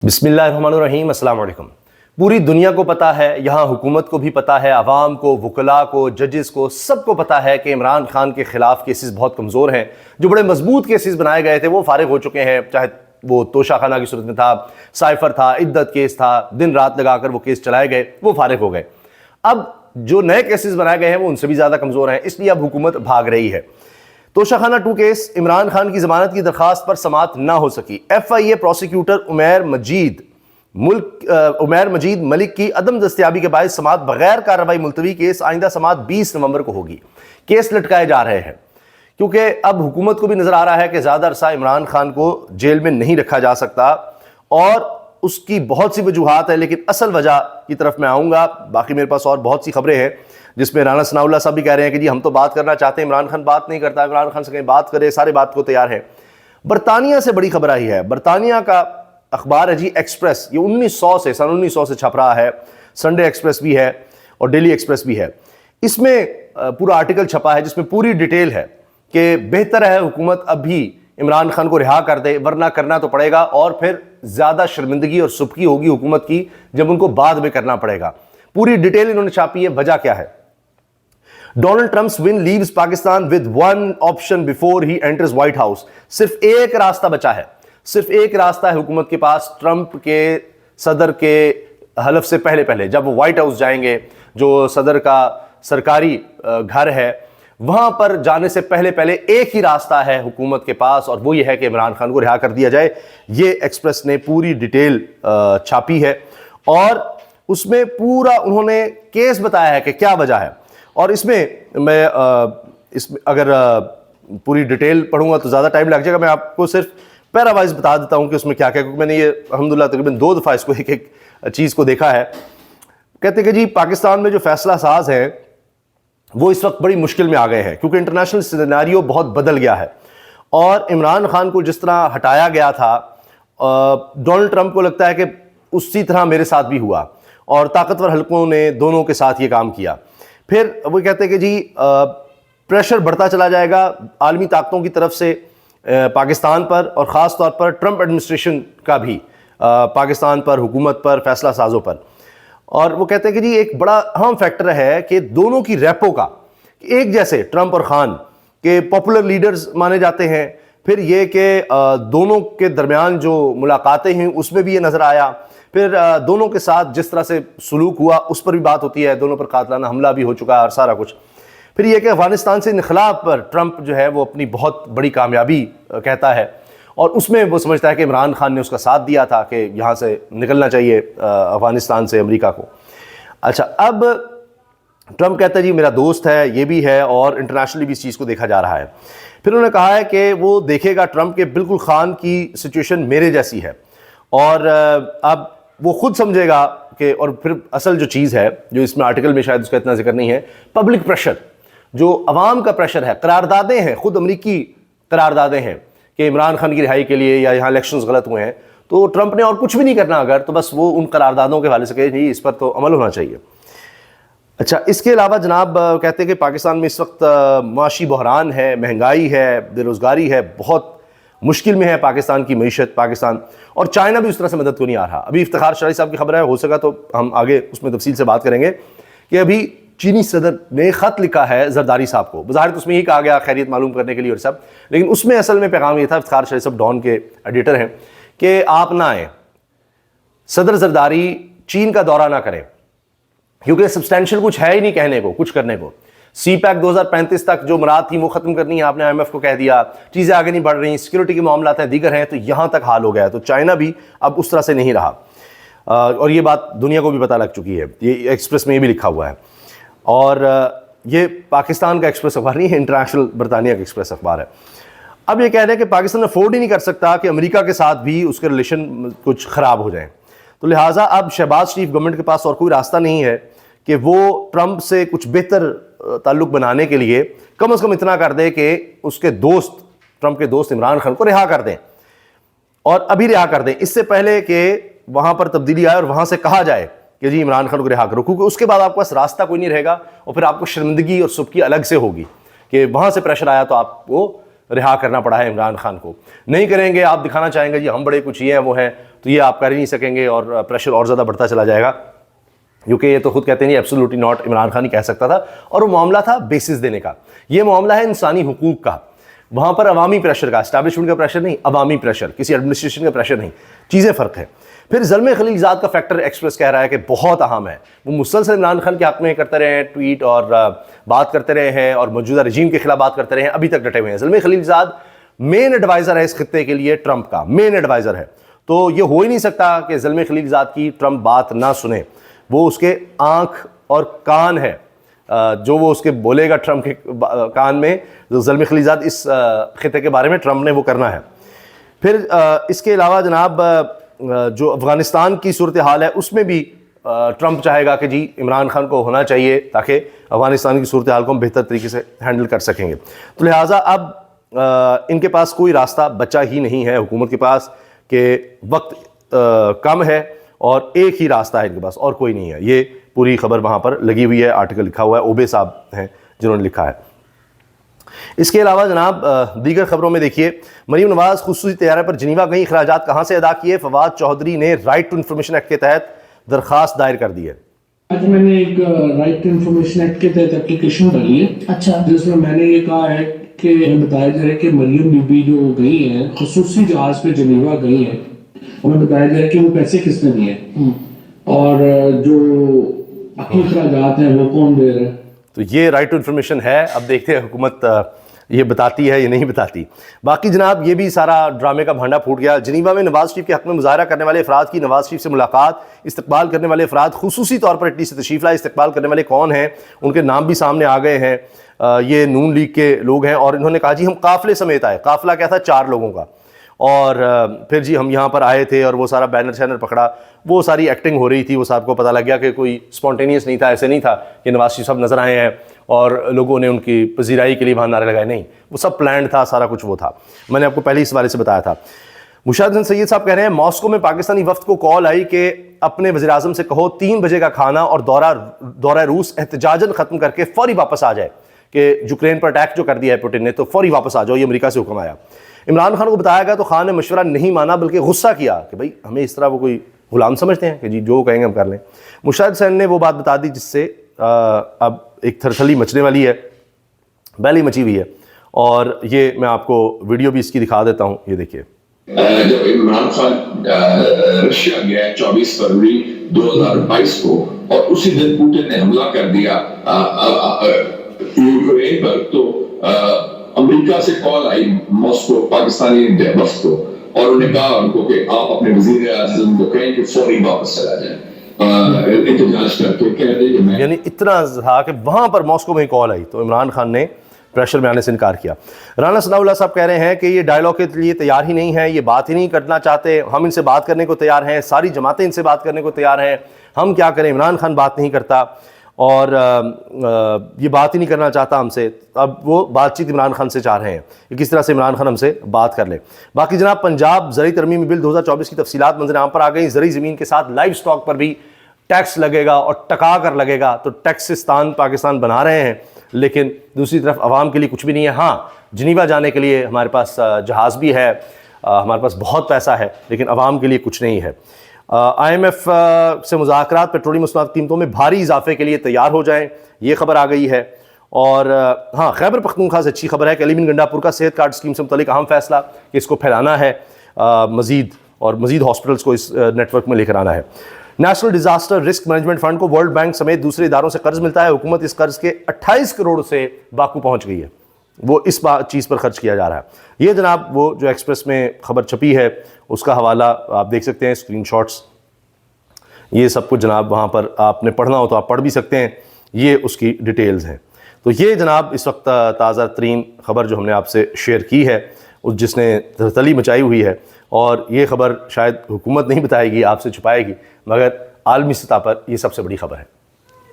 बिस्मिल्लाहिर्रहमानिर्रहीम, अस्सलाम वालेकुम। पूरी दुनिया को पता है, यहाँ हुकूमत को भी पता है, अवाम को, वकला को, जजेस को, सबको पता है कि इमरान खान के खिलाफ केसेस बहुत कमज़ोर हैं। जो बड़े मजबूत केसेस बनाए गए थे वो फारिग हो चुके हैं, चाहे वो तोशा खाना की सूरत में था, साइफर था, इद्दत केस था, दिन रात लगाकर वो केस चलाए गए, वो फारिग हो गए। अब जो नए केसेस बनाए गए हैं वो उनसे भी ज़्यादा कमज़ोर हैं, इसलिए अब हुकूमत भाग रही है। तोशाखाना 2 केस, इमरान खान की जमानत की दरखास्त पर समाअत ना हो सकी। FIA प्रोसिक्यूटर उमैर मजीद मलिक की अदम दस्तयाबी के बायस समाअत बगैर कार्रवाई मुलतवी। केस आइंदा समाअत 20 नवंबर को होगी। केस लटकाए जा रहे हैं क्योंकि अब हुकूमत को भी नजर आ रहा है कि ज्यादा अरसा इमरान खान को जेल में नहीं रखा जा सकता और उसकी बहुत सी वजूहात है, लेकिन असल वजह की तरफ मैं आऊंगा। बाकी मेरे पास और बहुत सी खबरें हैं जिसमें राना सनाउल्लाह साहब भी कह रहे हैं कि जी हम तो बात करना चाहते हैं, इमरान खान बात नहीं करता, इमरान खान से कहीं बात करे, सारे बात को तैयार है। बरतानिया से बड़ी खबर आई है। बरतानिया का अखबार है जी एक्सप्रेस, ये 1900 से छप रहा है। संडे एक्सप्रेस भी है और डेली एक्सप्रेस भी है। इसमें पूरा आर्टिकल छपा है जिसमें पूरी डिटेल है कि बेहतर है हुकूमत अभी इमरान खान को रिहा कर दे, वरना करना तो पड़ेगा और फिर ज्यादा शर्मिंदगी और सुबकी होगी हुकूमत की जब उनको बाद में करना पड़ेगा। पूरी डिटेल इन्होंने छापी है। वजह क्या है? Donald Trump's win leaves Pakistan with one option before he enters white house. सिर्फ एक रास्ता बचा है, सिर्फ एक रास्ता है हुकूमत के पास ट्रंप के सदर के हलफ से पहले जब वो व्हाइट हाउस जाएंगे, जो सदर का सरकारी घर है, वहां पर जाने से पहले एक ही रास्ता है हुकूमत के पास और वो ये है कि इमरान खान को रिहा कर दिया जाए। ये एक्सप्रेस ने पूरी डिटेल छापी है और उसमें पूरा उन्होंने केस बताया है कि क्या वजह है। और इसमें मैं इसमें अगर पूरी डिटेल पढ़ूंगा तो ज़्यादा टाइम लग जाएगा। मैं आपको सिर्फ पैरावाइज बता देता हूं कि उसमें क्या क्या, क्योंकि मैंने ये अल्हम्दुलिल्लाह तकरीबन 2 दफ़ा इसको एक चीज़ को देखा है। कहते कि जी पाकिस्तान में जो फैसला साज है वो इस वक्त बड़ी मुश्किल में आ गए हैं क्योंकि इंटरनेशनल सिनेरियो बहुत बदल गया है और इमरान खान को जिस तरह हटाया गया था, डोनाल्ड ट्रंप को लगता है कि उसी तरह मेरे साथ भी हुआ और ताकतवर हलकों ने दोनों के साथ ये काम किया। फिर वो कहते हैं कि जी प्रेशर बढ़ता चला जाएगा आलमी ताकतों की तरफ से पाकिस्तान पर और ख़ास तौर पर ट्रंप एडमिनिस्ट्रेशन का भी पाकिस्तान पर, हुकूमत पर, फैसला साजों पर। और वो कहते हैं कि जी एक बड़ा अहम फैक्टर है कि दोनों की रेपो का एक जैसे ट्रंप और खान के पॉपुलर लीडर्स माने जाते हैं। फिर ये कि दोनों के दरमियान जो मुलाकातें हैं उसमें भी ये नज़र आया। फिर दोनों के साथ जिस तरह से सलूक हुआ उस पर भी बात होती है, दोनों पर कातलाना हमला भी हो चुका है और सारा कुछ। फिर यह कि अफगानिस्तान से इनखलाब पर ट्रंप जो है वो अपनी बहुत बड़ी कामयाबी कहता है और उसमें वो समझता है कि इमरान खान ने उसका साथ दिया था कि यहाँ से निकलना चाहिए अफगानिस्तान से अमेरिका को। अच्छा, अब ट्रंप कहता है जी मेरा दोस्त है, ये भी है और इंटरनेशनली भी इस चीज़ को देखा जा रहा है। फिर उन्होंने कहा है कि वो देखेगा ट्रंप के बिल्कुल खान की सिचुएशन मेरे जैसी है और अब वो खुद समझेगा कि, और फिर असल जो चीज़ है जो इसमें आर्टिकल में शायद उसका इतना जिक्र नहीं है, पब्लिक प्रेशर, जो अवाम का प्रेशर है, करारदादें हैं, खुद अमरीकी करारदादें हैं कि इमरान खान की रिहाई के लिए या यहाँ इलेक्शंस गलत हुए हैं तो ट्रंप ने और कुछ भी नहीं करना अगर, तो बस वो उन करारदादों के हवाले से कहे नहीं इस पर तो अमल होना चाहिए। अच्छा, इसके अलावा जनाब कहते हैं कि पाकिस्तान में इस वक्त माशी बहरान है, महंगाई है, बेरोज़गारी है, बहुत मुश्किल में है पाकिस्तान की मईशत, पाकिस्तान और चाइना भी उस तरह से मदद को नहीं आ रहा। अभी इफ्तिखार शराई साहब की खबर है, हो सका तो हम आगे उसमें तफसील से बात करेंगे कि अभी चीनी सदर ने ख़त लिखा है जरदारी साहब को। बज़ाहिर तो उसमें ही कहा गया खैरियत मालूम करने के लिए और सब, लेकिन उसमें असल में पैगाम ये था, इफ्तिखार शराई साहब डॉन के एडिटर हैं, कि आप ना आए, सदर जरदारी चीन का दौरा ना करें क्योंकि सब्सटैंशियल कुछ है ही नहीं कहने को, कुछ करने को। CPEC 2035 तक जो मुराद थी वो ख़त्म करनी है, आपने IMF को कह दिया, चीज़ें आगे नहीं बढ़ रही, सिक्योरिटी के मामला हैं, दीगर हैं, तो यहाँ तक हाल हो गया है। तो चाइना भी अब उस तरह से नहीं रहा और ये बात दुनिया को भी पता लग चुकी है, ये एक्सप्रेस में ये भी लिखा हुआ है। और ये पाकिस्तान का एक्सप्रेस अखबार नहीं है, इंटरनेशनल बरतानिया का एक्सप्रेस अखबार है। अब ये कह रहे हैं कि पाकिस्तान अफोर्ड ही नहीं कर सकता कि अमेरिका के साथ भी उसके रिलेशन कुछ ख़राब हो जाए, तो लिहाजा अब शहबाज शरीफ गवर्नमेंट के पास और कोई रास्ता नहीं है कि वो ट्रंप से कुछ बेहतर ताल्लुक बनाने के लिए कम से कम इतना कर दे कि उसके दोस्त, ट्रंप के दोस्त इमरान खान को रिहा कर दें और अभी रिहा कर दें, इससे पहले कि वहां पर तब्दीली आए और वहां से कहा जाए कि जी इमरान खान को रिहा करो, क्योंकि उसके बाद आपके पास रास्ता कोई नहीं रहेगा और फिर आपको शर्मिंदगी और सुबकी अलग से होगी कि वहां से प्रेशर आया तो आपको रिहा करना पड़ा है इमरान खान को। नहीं करेंगे, आप दिखाना चाहेंगे जी हम बड़े कुछ ये हैं वो हैं, तो ये आप कर ही नहीं सकेंगे और प्रेशर और ज़्यादा बढ़ता चला जाएगा, क्योंकि ये तो खुद कहते नहीं एब्सोल्युटली नॉट इमरान खान ही कह सकता था। और वो मामला था बेसिस देने का, ये मामला है इंसानी हुकूक का, वहाँ पर अवामी प्रेशर का, एस्टैब्लिशमेंट का प्रेशर नहीं, अवामी प्रेशर, किसी एडमिनिस्ट्रेशन का प्रेशर नहीं, चीज़ें फ़र्क है। फिर ज़ल्मे खलीलज़ाद का फैक्टर एक्सप्रेस कह रहा है कि बहुत अहम है, वो मुसलसल इमरान खान के हक़ में करते रहे हैं, ट्वीट और बात करते रहे हैं और मौजूदा रजीम के खिलाफ बात करते रहे हैं, अभी तक डटे हुए हैं। ज़ल्मे खलीलज़ाद मेन एडवाइज़र है इस खित्ते के लिए, ट्रंप का मेन एडवाइज़र है, तो ये हो ही नहीं सकता कि ज़ल्मे खलीलज़ाद की ट्रंप बात ना सुने। वो उसके आँख और कान है, जो वो उसके बोलेगा ट्रंप के कान में, जो ज़ल्मे खलीलज़ाद इस खित्ते के बारे में ट्रंप ने वो करना है। फिर इसके अलावा जनाब जो अफ़गानिस्तान की सूरत हाल है उसमें भी ट्रंप चाहेगा कि जी इमरान खान को होना चाहिए ताकि अफ़गानिस्तान की सूरत हाल को हम बेहतर तरीके से हैंडल कर सकेंगे। तो लिहाजा अब इनके पास कोई रास्ता बचा ही नहीं है हुकूमत के पास, कि वक्त कम है और एक ही रास्ता है इनके पास और कोई नहीं है। ये पूरी खबर वहाँ पर लगी हुई है, आर्टिकल लिखा हुआ है, ओबे साहब हैं जिन्होंने लिखा है। इसके अलावा जनाब दीगर खबरों में देखिए, मरीम नवाज़ खुसूसी तैयारी पर जिनीवा गई, अखराजात कहाँ से अदा किए? फवाद चौधरी ने राइट टू इन्फॉर्मेशन एक्ट के तहत दरख्वास्त दायर कर दी है। आज मैंने एक राइट टू इन्फॉर्मेशन एक्ट के तहत एप्लीकेशन डाली है, अच्छा, जिसमें मैंने ये कहा है कि बताया जा रहा है कि मरियम बीबी जो गई है खुसूसी जहाज पे जिनीवा गई है, हमें बताया जा रहा है कि वो पैसे किसने दिए और जो बाकी अखराजात हैं वो कौन दे रहा है। तो ये राइट टू इन्फॉर्मेशन है, अब देखते हैं हुकूमत ये बताती है या नहीं बताती। बाकी जनाब ये भी सारा ड्रामे का भांडा फूट गया। जिनीवा में नवाज शरीफ के हक़ में मुजाहरा करने वाले अफराद की नवाज शरीफ से मुलाकात, इस्तकबाल करने वाले अफराद खुसूसी तौर पर इटली से तशरीफ़ लाए। इस्तकबाल करने वाले कौन हैं, उनके नाम भी सामने आ गए हैं। ये नून लीग के लोग हैं और इन्होंने कहा जी हम काफ़िले समेत आए। काफ़िला क्या था? 4 लोगों का। और फिर जी हम यहाँ पर आए थे और वो सारा बैनर शैनर पकड़ा, वो सारी एक्टिंग हो रही थी। वो साहब को पता लग गया कि कोई स्पॉन्टेनियस नहीं था, ऐसे नहीं था कि नवाज शरीफ साहब नज़र आए हैं और लोगों ने उनकी पजीराई के लिए वहाँ नारे लगाए, नहीं, वो सब प्लान था, सारा कुछ वो था। मैंने आपको पहले इस बारे से बताया था। मुशाहिद हसन सैयद साहब कह रहे हैं मॉस्को में पाकिस्तानी वफ्द को कॉल आई कि अपने वज़ीर आज़म से कहो 3 बजे का खाना और दौरा रूस एहतजाजन ख़त्म करके फ़ौरी वापस आ जाए, कि यूक्रेन पर अटैक जो कर दिया है पुतिन ने, तो फ़ौरी वापस आ जाओ, ये अमेरिका से हुक्म आया। इमरान खान को बताया गया तो खान ने मशवरा नहीं माना, बल्कि गुस्सा किया कि भाई हमें इस तरह वो कोई गुलाम समझते हैं कि जी जो कहेंगे हम कर लें। मुशाहिद हुसैन ने वो बात बता दी जिससे अब एक थरथली मचने वाली है, बैली मची हुई है। और ये मैं आपको वीडियो भी इसकी दिखा देता हूँ, ये देखिए। जब इमरान खान रशिया गया 24 फरवरी 2022 को और उसी दिन पुतिन ने हमला कर दिया यूक्रेन पर, तो अमेरिका से कॉल आई मॉस्को पाकिस्तानी वफ्द को और उन्होंने कहा उनको कि आप अपने वज़ीर आज़म को कहें कि फौरी वापस चला जाए, इंतजार करके कह दें। यानी इतना था कि वहाँ पर मॉस्को में कॉल आई तो इमरान खान ने प्रेशर में आने से इनकार किया। राना सनाउल्लाह साहब कह रहे हैं कि ये डायलॉग के लिए तैयार ही नहीं है, ये बात ही नहीं करना चाहते, हम इनसे बात करने को तैयार हैं, सारी जमातें इनसे बात करने को तैयार हैं, हम क्या करें, इमरान खान बात नहीं करता और ये बात ही नहीं करना चाहता हमसे। अब वो बातचीत इमरान खान से चाह रहे हैं कि किस तरह से इमरान खान हमसे बात कर ले। बाकी जनाब पंजाब ज़रई तरमीमी बिल 2024 की तफसीलात मंजर आम पर आ गई। ज़रई ज़मीन के साथ लाइव स्टॉक पर भी टैक्स लगेगा और टका कर लगेगा, तो टैक्सिस्तान पाकिस्तान बना रहे हैं, लेकिन दूसरी तरफ आवाम के लिए कुछ भी नहीं है। हाँ, जिनीवा जाने के लिए हमारे पास जहाज़ भी है, हमारे पास बहुत पैसा है, लेकिन आवाम के लिए कुछ नहीं है। IMF से मुज़ाकरात पेट्रोलियम मसनूआत कीमतों में भारी इजाफे के लिए तैयार हो जाएं, ये खबर आ गई है। और हाँ, खैबर पख्तूनख्वा से अच्छी खबर है कि अली बिन गंडापुर का सेहत कार्ड स्कीम से मुतल्लिक अहम फैसला कि इसको फैलाना है मज़ीद, और मज़ीद हॉस्पिटल्स को इस नेटवर्क में लेकर आना है। National disaster risk management fund को वर्ल्ड बैंक समेत दूसरे इदारों से कर्ज मिलता है। हुकूमत इस कर्ज के 28 करोड़ से बाकू पहुँच गई है, वो इस चीज़ पर खर्च किया जा रहा है। ये जनाब वो जो एक्सप्रेस में खबर छपी है उसका हवाला आप देख सकते हैं, स्क्रीनशॉट्स, ये सब कुछ जनाब वहाँ पर आपने पढ़ना हो तो आप पढ़ भी सकते हैं, ये उसकी डिटेल्स हैं। तो ये जनाब इस वक्त ताज़ा तरीन खबर जो हमने आपसे शेयर की है, उस जिसने तरतली मचाई हुई है, और ये खबर शायद हुकूमत नहीं बताएगी, आपसे छुपाएगी, मगर आलमी सतह पर ये सबसे बड़ी खबर है।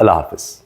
अल्लाह हाफ़िज़।